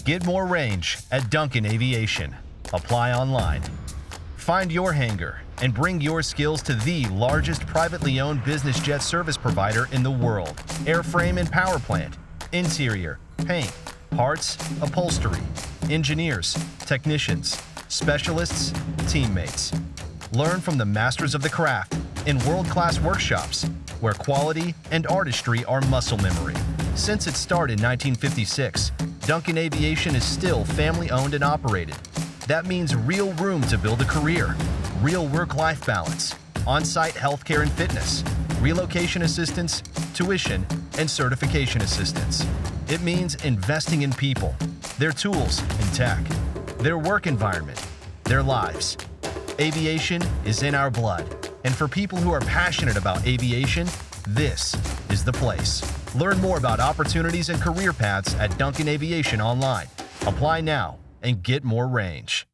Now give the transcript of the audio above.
Get more range at Duncan Aviation. Apply online. Find your hangar and bring your skills to the largest privately owned business jet service provider in the world. Airframe and powerplant, interior, paint, parts, upholstery, engineers, technicians, specialists, teammates. Learn from the masters of the craft in world-class workshops where quality and artistry are muscle memory. Since its start in 1956, Duncan Aviation is still family-owned and operated. That means real room to build a career, real work-life balance, on-site healthcare and fitness, relocation assistance, tuition, and certification assistance. It means investing in people, their tools and tech, their work environment, their lives. Aviation is in our blood, and for people who are passionate about aviation, this is the place. Learn more about opportunities and career paths at Duncan Aviation online. Apply now and get more range.